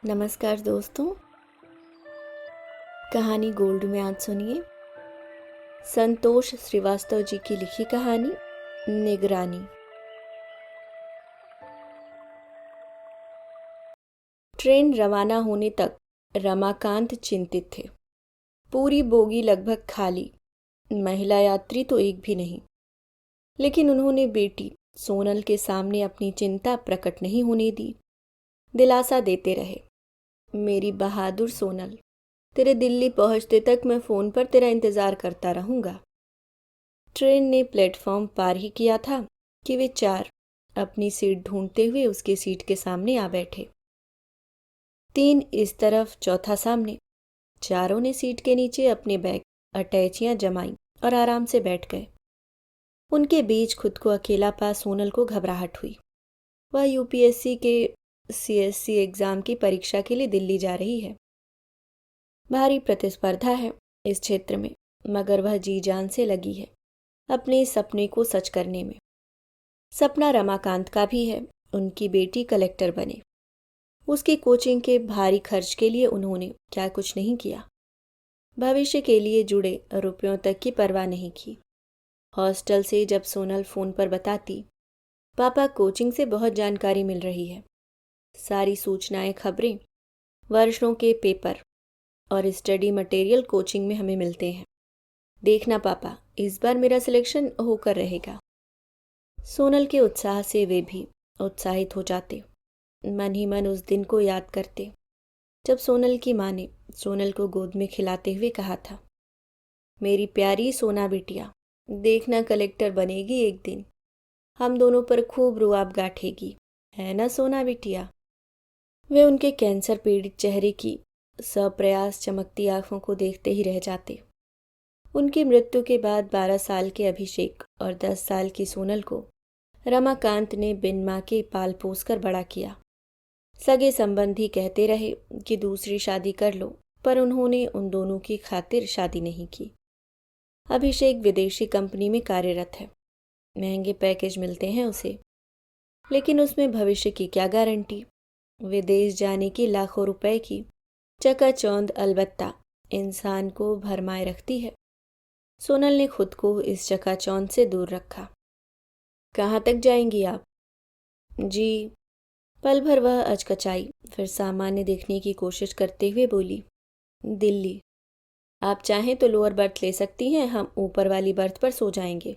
नमस्कार दोस्तों। कहानी गोल्ड में आज सुनिए संतोष श्रीवास्तव जी की लिखी कहानी निगरानी। ट्रेन रवाना होने तक रमाकांत चिंतित थे। पूरी बोगी लगभग खाली, महिला यात्री तो एक भी नहीं। लेकिन उन्होंने बेटी सोनल के सामने अपनी चिंता प्रकट नहीं होने दी। दिलासा देते रहे, मेरी बहादुर सोनल, तेरे दिल्ली पहुंचते तक मैं फोन पर तेरा इंतजार करता रहूंगा। ट्रेन ने प्लेटफॉर्म पार ही किया था कि वे चार अपनी सीट ढूंढते हुए उसके सीट के सामने आ बैठे। तीन इस तरफ, चौथा सामने। चारों ने सीट के नीचे अपने बैग अटैचियां जमाई और आराम से बैठ गए। उनके बीच खुद को अकेला पा सोनल को घबराहट हुई। वह यूपीएससी के सीएससी एग्जाम की परीक्षा के लिए दिल्ली जा रही है। भारी प्रतिस्पर्धा है इस क्षेत्र में, मगर वह जी जान से लगी है अपने सपने को सच करने में। सपना रमाकांत का भी है, उनकी बेटी कलेक्टर बने। उसकी कोचिंग के भारी खर्च के लिए उन्होंने क्या कुछ नहीं किया। भविष्य के लिए जुड़े रुपयों तक की परवाह नहीं की। हॉस्टल से जब सोनल फोन पर बताती, पापा कोचिंग से बहुत जानकारी मिल रही है, सारी सूचनाएं, खबरें, वर्षों के पेपर और स्टडी मटेरियल कोचिंग में हमें मिलते हैं। देखना पापा, इस बार मेरा सिलेक्शन होकर रहेगा। सोनल के उत्साह से वे भी उत्साहित हो जाते। मन ही मन उस दिन को याद करते जब सोनल की माँ ने सोनल को गोद में खिलाते हुए कहा था, मेरी प्यारी सोना बिटिया, देखना कलेक्टर बनेगी एक दिन, हम दोनों पर खूब रुआब गाठेगी, है ना सोना बिटिया। वे उनके कैंसर पीड़ित चेहरे की सप्रयास चमकती आंखों को देखते ही रह जाते। उनकी मृत्यु के बाद 12 साल के अभिषेक और 10 साल की सोनल को रमाकांत ने बिन मां के पाल पोस कर बड़ा किया। सगे संबंधी कहते रहे कि दूसरी शादी कर लो, पर उन्होंने उन दोनों की खातिर शादी नहीं की। अभिषेक विदेशी कंपनी में कार्यरत है, महंगे पैकेज मिलते हैं उसे, लेकिन उसमें भविष्य की क्या गारंटी। विदेश जाने की लाखों रुपए की चकाचौंध अलबत्ता इंसान को भरमाए रखती है। सोनल ने खुद को इस चकाचौंध से दूर रखा। कहाँ तक जाएंगी आप? जी। पल भर वह अचकचाई, फिर सामान्य देखने की कोशिश करते हुए बोली, दिल्ली। आप चाहें तो लोअर बर्थ ले सकती हैं, हम ऊपर वाली बर्थ पर सो जाएंगे।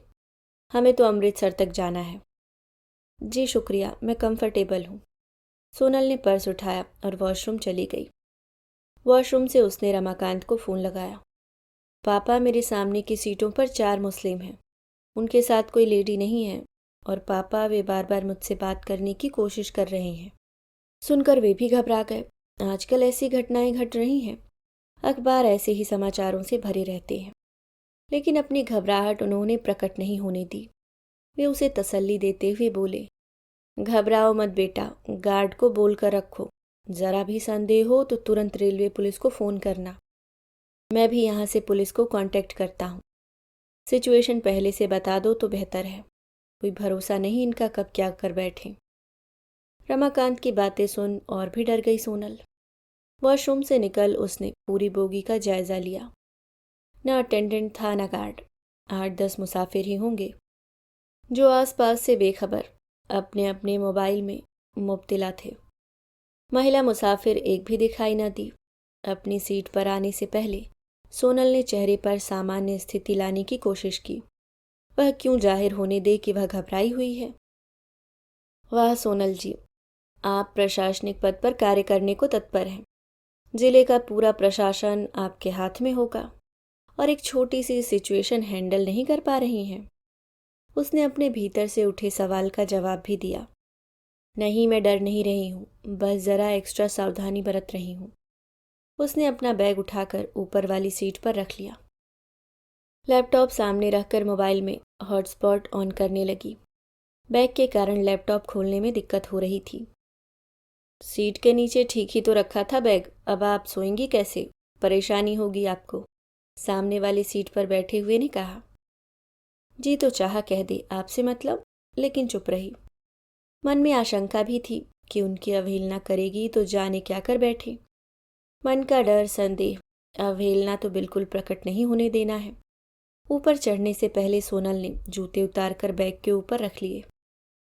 हमें तो अमृतसर तक जाना है। जी शुक्रिया, मैं कंफर्टेबल हूँ। सोनल ने पर्स उठाया और वॉशरूम चली गई। वॉशरूम से उसने रमाकांत को फ़ोन लगाया। पापा, मेरे सामने की सीटों पर 4 मुस्लिम हैं, उनके साथ कोई लेडी नहीं है, और पापा वे बार बार मुझसे बात करने की कोशिश कर रहे हैं। सुनकर वे भी घबरा गए। आजकल ऐसी घटनाएं घट रही हैं, अखबार ऐसे ही समाचारों से भरे रहते हैं। लेकिन अपनी घबराहट उन्होंने प्रकट नहीं होने दी। वे उसे तसल्ली देते हुए बोले, घबराओ मत बेटा, गार्ड को बोल कर रखो, जरा भी संदेह हो तो तुरंत रेलवे पुलिस को फ़ोन करना। मैं भी यहाँ से पुलिस को कांटेक्ट करता हूँ। सिचुएशन पहले से बता दो तो बेहतर है, कोई भरोसा नहीं इनका कब क्या कर बैठे। रमाकांत की बातें सुन और भी डर गई सोनल। वॉशरूम से निकल उसने पूरी बोगी का जायजा लिया। न अटेंडेंट था न गार्ड, 8-10 मुसाफिर ही होंगे जो आसपास से बेखबर अपने अपने मोबाइल में मुब्तिला थे। महिला मुसाफिर एक भी दिखाई न दी। अपनी सीट पर आने से पहले सोनल ने चेहरे पर सामान्य स्थिति लाने की कोशिश की। वह क्यों जाहिर होने दे कि वह घबराई हुई है। वाह सोनल जी, आप प्रशासनिक पद पर कार्य करने को तत्पर हैं। जिले का पूरा प्रशासन आपके हाथ में होगा और एक छोटी सी सिचुएशन हैंडल नहीं कर पा रही हैं। उसने अपने भीतर से उठे सवाल का जवाब भी दिया। नहीं, मैं डर नहीं रही हूँ, बस ज़रा एक्स्ट्रा सावधानी बरत रही हूँ। उसने अपना बैग उठाकर ऊपर वाली सीट पर रख लिया। लैपटॉप सामने रखकर मोबाइल में हॉटस्पॉट ऑन करने लगी। बैग के कारण लैपटॉप खोलने में दिक्कत हो रही थी। सीट के नीचे ठीक ही तो रखा था बैग, अब आप सोएंगी कैसे? परेशानी होगी आपको, सामने वाली सीट पर बैठे हुए ने कहा। जी तो चाह कह दे आपसे मतलब, लेकिन चुप रही। मन में आशंका भी थी कि उनकी अवहेलना करेगी तो जाने क्या कर बैठे। मन का डर, संदेह, अवहेलना तो बिल्कुल प्रकट नहीं होने देना है। ऊपर चढ़ने से पहले सोनल ने जूते उतारकर बैग के ऊपर रख लिए।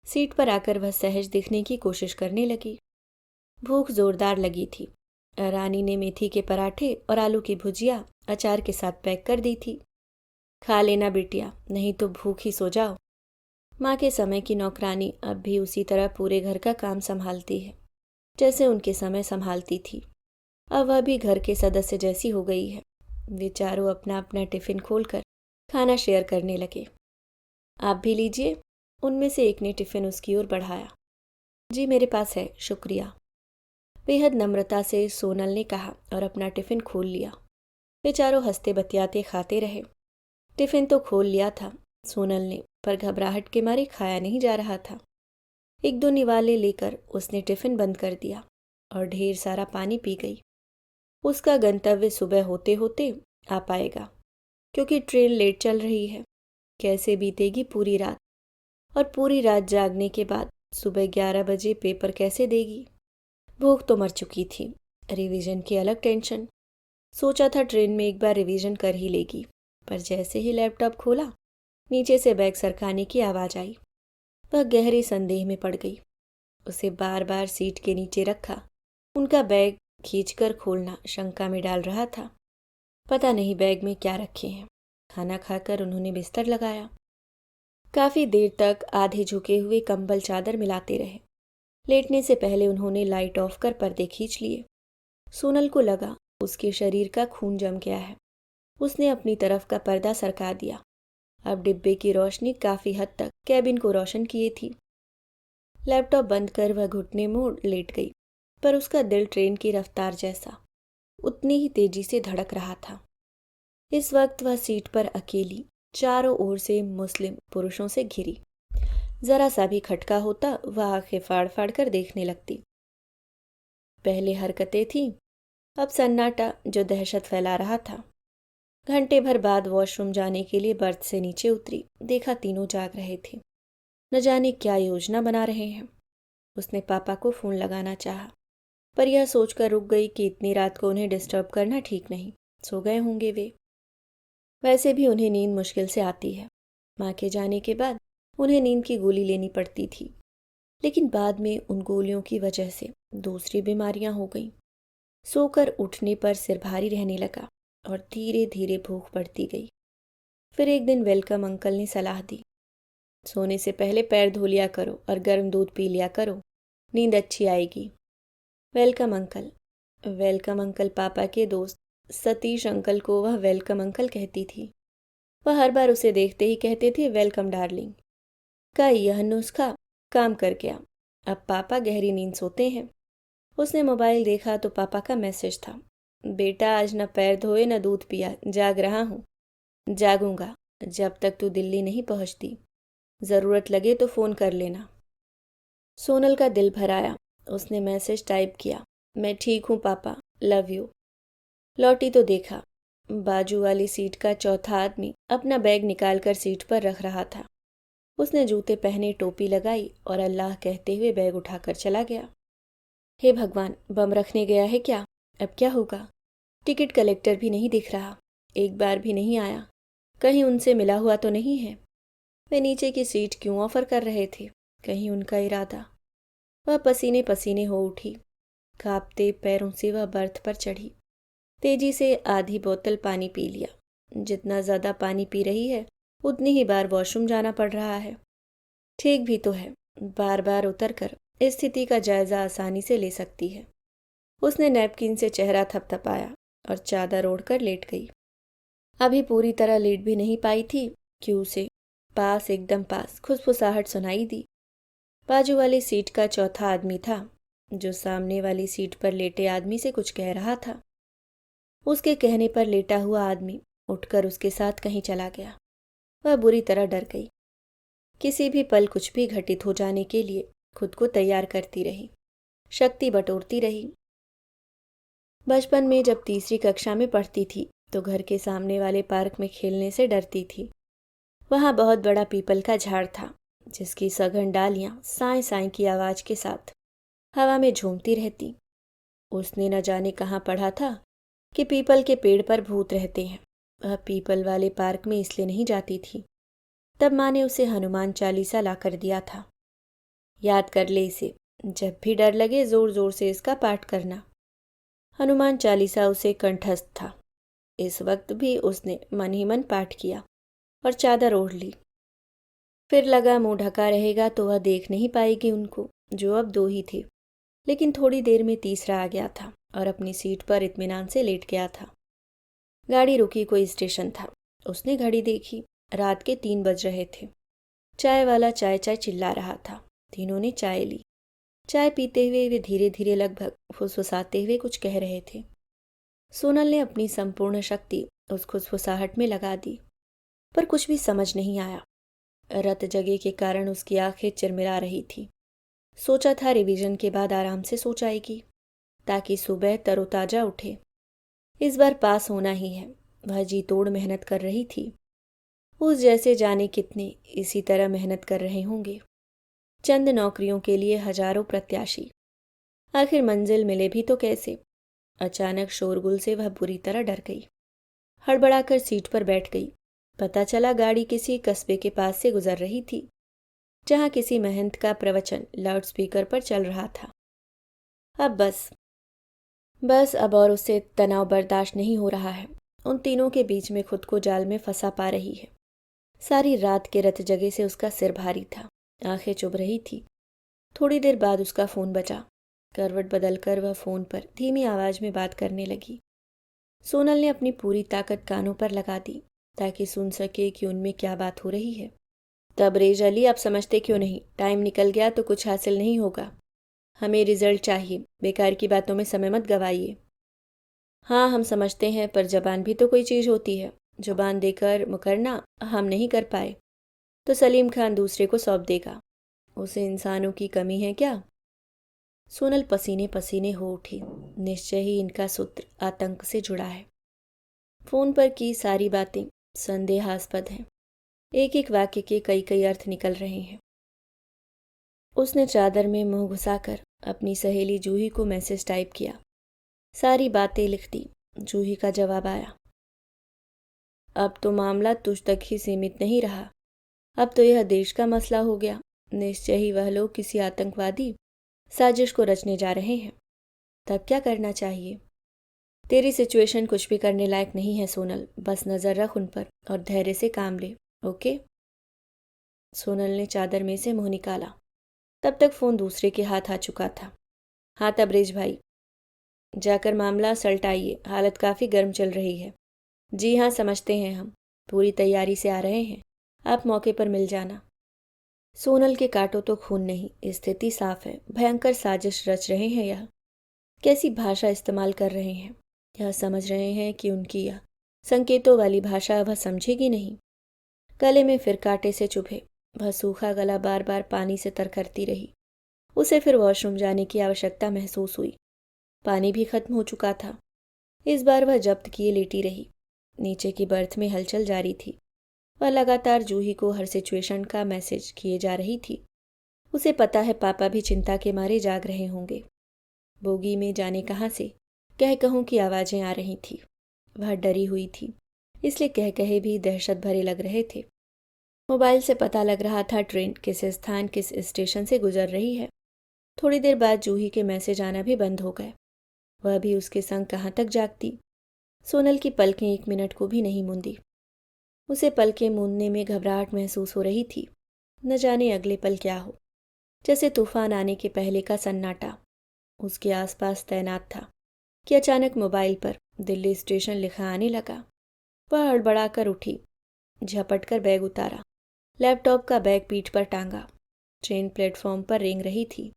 सीट पर आकर वह सहज दिखने की कोशिश करने लगी। भूख जोरदार लगी थी। रानी ने मेथी के पराठे और आलू की भुजिया अचार के साथ पैक कर दी थी। खा लेना बिटिया, नहीं तो भूख ही सो जाओ। माँ के समय की नौकरानी अब भी उसी तरह पूरे घर का काम संभालती है जैसे उनके समय संभालती थी। अब वह भी घर के सदस्य जैसी हो गई है। वे चारों अपना अपना टिफिन खोलकर खाना शेयर करने लगे। आप भी लीजिए। उनमें से एक ने टिफिन उसकी ओर बढ़ाया। जी मेरे पास है, शुक्रिया, बेहद नम्रता से सोनल ने कहा और अपना टिफिन खोल लिया। वे चारों हंसते बतियाते खाते रहे। टिफिन तो खोल लिया था सोनल ने, पर घबराहट के मारे खाया नहीं जा रहा था। एक दो निवाले लेकर उसने टिफिन बंद कर दिया और ढेर सारा पानी पी गई। उसका गंतव्य सुबह होते होते आ पाएगा, क्योंकि ट्रेन लेट चल रही है। कैसे बीतेगी पूरी रात, और पूरी रात जागने के बाद सुबह 11 बजे पेपर कैसे देगी। भूख तो मर चुकी थी, रिवीजन की अलग टेंशन। सोचा था ट्रेन में एक बार रिवीजन कर ही लेगी, पर जैसे ही लैपटॉप खोला नीचे से बैग सरकाने की आवाज़ आई। वह गहरे संदेह में पड़ गई। उसे बार बार सीट के नीचे रखा उनका बैग खींचकर खोलना शंका में डाल रहा था। पता नहीं बैग में क्या रखे हैं। खाना खाकर उन्होंने बिस्तर लगाया। काफ़ी देर तक आधे झुके हुए कंबल चादर मिलाते रहे। लेटने से पहले उन्होंने लाइट ऑफ कर पर्दे खींच लिए। सोनल को लगा उसके शरीर का खून जम गया है। उसने अपनी तरफ का पर्दा सरका दिया। अब डिब्बे की रोशनी काफ़ी हद तक कैबिन को रोशन किए थी। लैपटॉप बंद कर वह घुटने मोड़ लेट गई, पर उसका दिल ट्रेन की रफ्तार जैसा उतनी ही तेजी से धड़क रहा था। इस वक्त वह सीट पर अकेली, चारों ओर से मुस्लिम पुरुषों से घिरी। जरा सा भी खटका होता वह आंखें फाड़ फाड़ कर देखने लगती। पहले हरकतें थीं, अब सन्नाटा जो दहशत फैला रहा था। घंटे भर बाद वॉशरूम जाने के लिए बर्थ से नीचे उतरी। देखा तीनों जाग रहे थे। न जाने क्या योजना बना रहे हैं। उसने पापा को फ़ोन लगाना चाहा, पर यह सोचकर रुक गई कि इतनी रात को उन्हें डिस्टर्ब करना ठीक नहीं। सो गए होंगे वे। वैसे भी उन्हें नींद मुश्किल से आती है। माँ के जाने के बाद उन्हें नींद की गोली लेनी पड़ती थी, लेकिन बाद में उन गोलियों की वजह से दूसरी बीमारियां हो गईं। सोकर उठने पर सिर भारी रहने लगा और धीरे धीरे भूख बढ़ती गई। फिर एक दिन वेलकम अंकल ने सलाह दी, सोने से पहले पैर धो लिया करो और गर्म दूध पी लिया करो, नींद अच्छी आएगी। वेलकम अंकल पापा के दोस्त सतीश अंकल को वह वेलकम अंकल कहती थी। वह हर बार उसे देखते ही कहते थे वेलकम डार्लिंग। का यह नुस्खा काम कर गया। अब पापा गहरी नींद सोते हैं। उसने मोबाइल देखा तो पापा का मैसेज था, बेटा आज न पैर धोए न दूध पिया, जाग रहा हूँ। जागूंगा जब तक तू दिल्ली नहीं पहुँचती। ज़रूरत लगे तो फ़ोन कर लेना। सोनल का दिल भर आया। उसने मैसेज टाइप किया, मैं ठीक हूँ पापा, लव यू। लौटी तो देखा बाजू वाली सीट का चौथा आदमी अपना बैग निकालकर सीट पर रख रहा था। उसने जूते पहने, टोपी लगाई और अल्लाह कहते हुए बैग उठाकर चला गया। हे भगवान, बम रखने गया है क्या? अब क्या होगा? टिकट कलेक्टर भी नहीं दिख रहा, एक बार भी नहीं आया। कहीं उनसे मिला हुआ तो नहीं है? वे नीचे की सीट क्यों ऑफर कर रहे थे? कहीं उनका इरादा? वह पसीने पसीने हो उठी। कांपते पैरों से वह बर्थ पर चढ़ी। तेजी से आधी बोतल पानी पी लिया। जितना ज़्यादा पानी पी रही है उतनी ही बार वॉशरूम जाना पड़ रहा है। ठीक भी तो है, बार बार उतरकर स्थिति का जायजा आसानी से ले सकती है। उसने नैपकिन से चेहरा थपथपाया और चादर ओढ़कर लेट गई। अभी पूरी तरह लेट भी नहीं पाई थी कि उसे पास, एकदम पास खुसफुसाहट सुनाई दी। बाजू वाली सीट का चौथा आदमी था, जो सामने वाली सीट पर लेटे आदमी से कुछ कह रहा था। उसके कहने पर लेटा हुआ आदमी उठकर उसके साथ कहीं चला गया। वह बुरी तरह डर गई। किसी भी पल कुछ भी घटित हो जाने के लिए खुद को तैयार करती रही, शक्ति बटोरती रही। बचपन में जब तीसरी कक्षा में पढ़ती थी तो घर के सामने वाले पार्क में खेलने से डरती थी। वहाँ बहुत बड़ा पीपल का झाड़ था, जिसकी सघन डालियाँ साएं साएं की आवाज़ के साथ हवा में झूमती रहती। उसने न जाने कहाँ पढ़ा था कि पीपल के पेड़ पर भूत रहते हैं। वह पीपल वाले पार्क में इसलिए नहीं जाती थी। तब माँ ने उसे हनुमान चालीसा ला कर दिया था। याद कर ले इसे, जब भी डर लगे जोर जोर से इसका पाठ करना। हनुमान चालीसा उसे कंठस्थ था। इस वक्त भी उसने मन ही मन पाठ किया और चादर ओढ़ ली। फिर लगा मुंह ढका रहेगा तो वह देख नहीं पाएगी उनको, जो अब दो ही थे। लेकिन थोड़ी देर में तीसरा आ गया था और अपनी सीट पर इत्मीनान से लेट गया था। गाड़ी रुकी, कोई स्टेशन था। उसने घड़ी देखी, रात के 3 बज रहे थे। चाय वाला चाय चाय चिल्ला रहा था। तीनों ने चाय ली। चाय पीते हुए वे धीरे धीरे लगभग फुसफुसाते हुए कुछ कह रहे थे। सोनल ने अपनी संपूर्ण शक्ति उस फुसफुसाहट में लगा दी, पर कुछ भी समझ नहीं आया। रत जगे के कारण उसकी आंखें चिरमिरा रही थी। सोचा था रिवीजन के बाद आराम से सो जाएगी ताकि सुबह तरोताजा उठे। इस बार पास होना ही है। वह जी तोड़ मेहनत कर रही थी। उस जैसे जाने कितने इसी तरह मेहनत कर रहे होंगे। चंद नौकरियों के लिए हजारों प्रत्याशी। आखिर मंजिल मिले भी तो कैसे। अचानक शोरगुल से वह बुरी तरह डर गई। हड़बड़ाकर सीट पर बैठ गई। पता चला गाड़ी किसी कस्बे के पास से गुजर रही थी, जहां किसी महंत का प्रवचन लाउडस्पीकर पर चल रहा था। अब बस अब और उससे तनाव बर्दाश्त नहीं हो रहा है। उन तीनों के बीच में खुद को जाल में फंसा पा रही है। सारी रात के रत जगे से उसका सिर भारी था, आंखें चुभ रही थी। थोड़ी देर बाद उसका फोन बजा। करवट बदलकर वह फोन पर धीमी आवाज में बात करने लगी। सोनल ने अपनी पूरी ताकत कानों पर लगा दी ताकि सुन सके कि उनमें क्या बात हो रही है। तबरेज अली, आप समझते क्यों नहीं? टाइम निकल गया तो कुछ हासिल नहीं होगा। हमें रिजल्ट चाहिए। बेकार की बातों में समय मत गवाइए। हाँ, हम समझते हैं, पर जबान भी तो कोई चीज़ होती है। जुबान देकर मुकरना हम नहीं कर पाए तो सलीम खान दूसरे को सौंप देगा। उसे इंसानों की कमी है क्या? सोनल पसीने पसीने हो उठी। निश्चय ही इनका सूत्र आतंक से जुड़ा है। फोन पर की सारी बातें संदेहास्पद हैं। एक एक वाक्य के कई कई अर्थ निकल रहे हैं। उसने चादर में मुंह घुसाकर अपनी सहेली जूही को मैसेज टाइप किया। सारी बातें लिख दी। जूही का जवाब आया। अब तो मामला तुझ तक ही सीमित नहीं रहा। अब तो यह देश का मसला हो गया। निश्चय ही वह लोग किसी आतंकवादी साजिश को रचने जा रहे हैं। तब क्या करना चाहिए? तेरी सिचुएशन कुछ भी करने लायक नहीं है सोनल। बस नजर रख उन पर और धैर्य से काम ले, ओके? सोनल ने चादर में से मुंह निकाला। तब तक फोन दूसरे के हाथ आ चुका था। हाँ तबरेज भाई, जाकर मामला सलटाइए। हालत काफ़ी गर्म चल रही है। जी हाँ, समझते हैं हम। पूरी तैयारी से आ रहे हैं। आप मौके पर मिल जाना। सोनल के काटो तो खून नहीं। स्थिति साफ है। भयंकर साजिश रच रहे हैं। यह कैसी भाषा इस्तेमाल कर रहे हैं? यह समझ रहे हैं कि उनकी यह संकेतों वाली भाषा वह समझेगी नहीं। गले में फिर कांटे से चुभे। वह सूखा गला बार बार पानी से तरखरती रही। उसे फिर वॉशरूम जाने की आवश्यकता महसूस हुई। पानी भी खत्म हो चुका था। इस बार वह जब्त किए लेटी रही। नीचे की बर्थ में हलचल जारी थी। वह लगातार जूही को हर सिचुएशन का मैसेज किए जा रही थी। उसे पता है पापा भी चिंता के मारे जाग रहे होंगे। बोगी में जाने कहाँ से कह कहूँ की आवाज़ें आ रही थी। वह डरी हुई थी, इसलिए कह कहे भी दहशत भरे लग रहे थे। मोबाइल से पता लग रहा था ट्रेन किस स्थान किस स्टेशन से गुजर रही है। थोड़ी देर बाद जूही के मैसेज आना भी बंद हो गए। वह भी उसके संग कहाँ तक जागती। सोनल की पलकें 1 मिनट को भी नहीं मूंदी। उसे पलकें मूंदने में घबराहट महसूस हो रही थी। न जाने अगले पल क्या हो। जैसे तूफान आने के पहले का सन्नाटा उसके आसपास तैनात था कि अचानक मोबाइल पर दिल्ली स्टेशन लिखा आने लगा। वह हड़बड़ाकर उठी, झपट कर बैग उतारा, लैपटॉप का बैग पीठ पर टांगा। ट्रेन प्लेटफॉर्म पर रेंग रही थी।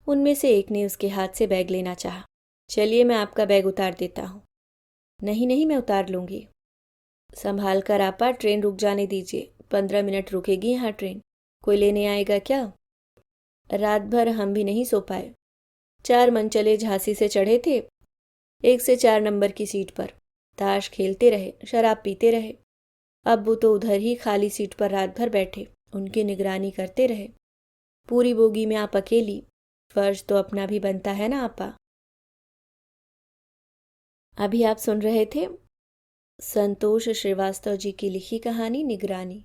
उनमें से एक ने उसके हाथ से बैग लेना चाहा। चलिए, मैं आपका बैग उतार देता हूँ। नहीं नहीं, मैं उतार लूँगी। संभाल कर आपा, ट्रेन रुक जाने दीजिए। 15 मिनट रुकेगी यहाँ ट्रेन। कोई लेने आएगा क्या? रात भर हम भी नहीं सो पाए। 4 मनचले झांसी से चढ़े थे। 1 से 4 नंबर की सीट पर ताश खेलते रहे, शराब पीते रहे। अब्बू तो उधर ही खाली सीट पर रात भर बैठे, उनकी निगरानी करते रहे। पूरी बोगी में आप अकेली। फर्ज तो अपना भी बनता है ना आपा। अभी आप सुन रहे थे संतोष श्रीवास्तव जी की लिखी कहानी निगरानी।